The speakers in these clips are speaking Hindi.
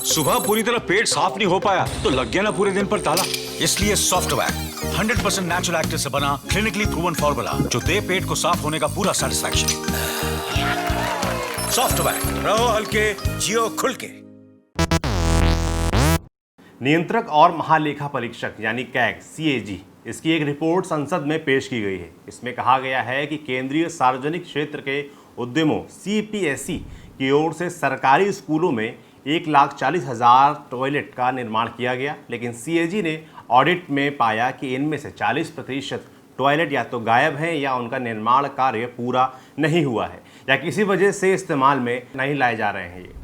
सुबह पूरी तरह पेट साफ नहीं हो पाया तो लग गया ना पूरे दिन पर ताला। इसलिए सॉफ्टवैक 100% नेचुरल एक्टिव से बना क्लिनिकली प्रूवन फॉर्मूला जो दे पेट को साफ होने का पूरा सेटिस्फैक्शन। सॉफ्टवैक, रहो हल्के, जियो खुल के। नियंत्रक और महालेखा परीक्षक यानी कैग सीएजी, इसकी एक रिपोर्ट संसद में पेश की गई है। इसमें कहा गया है कि केंद्रीय सार्वजनिक क्षेत्र के उद्यमों सीपीएसई की ओर से सरकारी स्कूलों में 1,40,000 टॉयलेट का निर्माण किया गया, लेकिन सीएजी ने ऑडिट में पाया कि इनमें से 40% टॉयलेट या तो गायब हैं या उनका निर्माण कार्य पूरा नहीं हुआ है या किसी वजह से इस्तेमाल में नहीं लाए जा रहे हैं। ये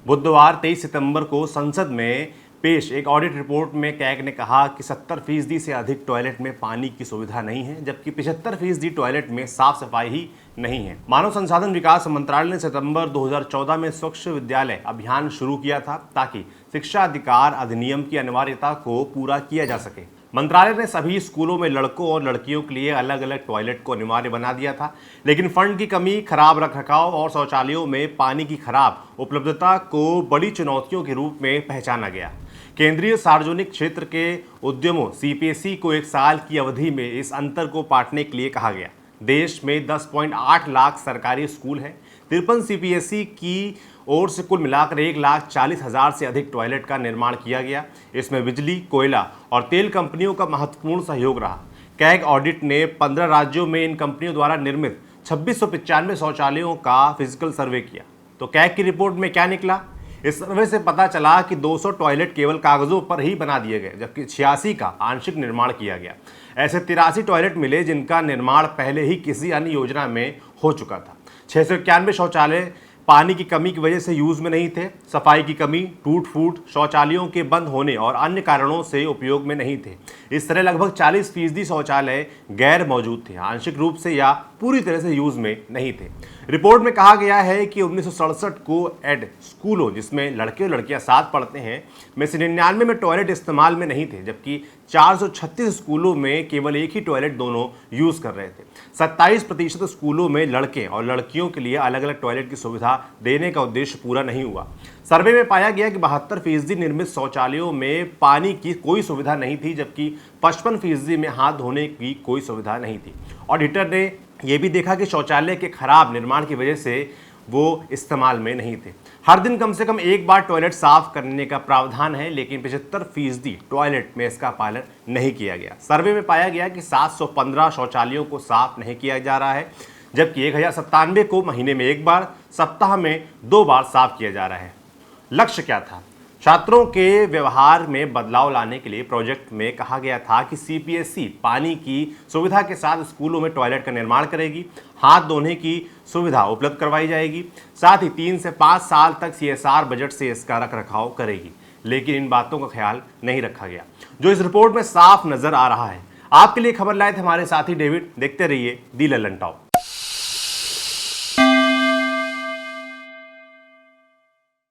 बुधवार 23 सितंबर को संसद में पेश एक ऑडिट रिपोर्ट में कैग ने कहा कि 70% से अधिक टॉयलेट में पानी की सुविधा नहीं है, जबकि 75% टॉयलेट में साफ सफाई ही नहीं है। मानव संसाधन विकास मंत्रालय ने सितंबर 2014 में स्वच्छ विद्यालय अभियान शुरू किया था ताकि शिक्षा अधिकार अधिनियम की अनिवार्यता को पूरा किया जा सके। मंत्रालय ने सभी स्कूलों में लड़कों और लड़कियों के लिए अलग अलग टॉयलेट को अनिवार्य बना दिया था, लेकिन फंड की कमी, खराब रखरखाव और शौचालयों में पानी की खराब उपलब्धता को बड़ी चुनौतियों के रूप में पहचाना गया। केंद्रीय सार्वजनिक क्षेत्र के उद्यमों सीपीएसई को 1 साल की अवधि में इस अंतर को पाटने के लिए कहा गया। देश में 10.8 लाख सरकारी स्कूल हैं। 53 सीपीएसई की ओर से कुल मिलाकर 1,40,000 से अधिक टॉयलेट का निर्माण किया गया। इसमें बिजली, कोयला और तेल कंपनियों का महत्वपूर्ण सहयोग रहा। कैग ऑडिट ने 15 राज्यों में इन कंपनियों द्वारा निर्मित 2695 शौचालयों का फिजिकल सर्वे किया। तो कैग की रिपोर्ट में क्या निकला? इस सर्वे से पता चला कि 200 टॉयलेट केवल कागजों पर ही बना दिए गए, जबकि 86 का आंशिक निर्माण किया गया। ऐसे 83 टॉयलेट मिले जिनका निर्माण पहले ही किसी अन्य योजना में हो चुका था। 691 शौचालय पानी की कमी की वजह से यूज में नहीं थे। सफाई की कमी, टूट फूट, शौचालयों के बंद होने और अन्य कारणों से उपयोग में नहीं थे। इस तरह लगभग 40% शौचालय गैर मौजूद थे, आंशिक रूप से या पूरी तरह से यूज में नहीं थे। रिपोर्ट में कहा गया है कि 1967 को एड स्कूलों, जिसमें लड़के और लड़कियां साथ पढ़ते हैं, में से 99 में टॉयलेट इस्तेमाल में नहीं थे, जबकि 436 स्कूलों में केवल एक ही टॉयलेट दोनों यूज कर रहे थे। 27% स्कूलों में लड़के और लड़कियों के लिए अलग अलग टॉयलेट की सुविधा देने का उद्देश्य पूरा नहीं हुआ। सर्वे में पाया गया कि 72% निर्मित शौचालयों में पानी की कोई सुविधा नहीं थी, जबकि 55% में हाथ धोने की कोई सुविधा नहीं थी। ऑडिटर ने यह भी देखा कि शौचालय के खराब निर्माण की वजह से वो इस्तेमाल में नहीं थे। हर दिन कम से कम एक बार टॉयलेट साफ करने का प्रावधान है, लेकिन 75% टॉयलेट में इसका पालन नहीं किया गया। सर्वे में पाया गया कि 715 शौचालयों को साफ नहीं किया जा रहा है, जबकि 1097 को महीने में एक बार, सप्ताह में 2 बार साफ किया जा रहा है। लक्ष्य क्या था? छात्रों के व्यवहार में बदलाव लाने के लिए प्रोजेक्ट में कहा गया था कि सीपीएसई पानी की सुविधा के साथ स्कूलों में टॉयलेट का निर्माण करेगी, हाथ धोने की सुविधा उपलब्ध करवाई जाएगी, साथ ही 3 से 5 साल तक सीएसआर बजट से इसका रखरखाव करेगी। लेकिन इन बातों का ख्याल नहीं रखा गया, जो इस रिपोर्ट में साफ नजर आ रहा है। आपके लिए खबर लाए थे हमारे साथी डेविड। देखते रहिए दी ललन टॉप।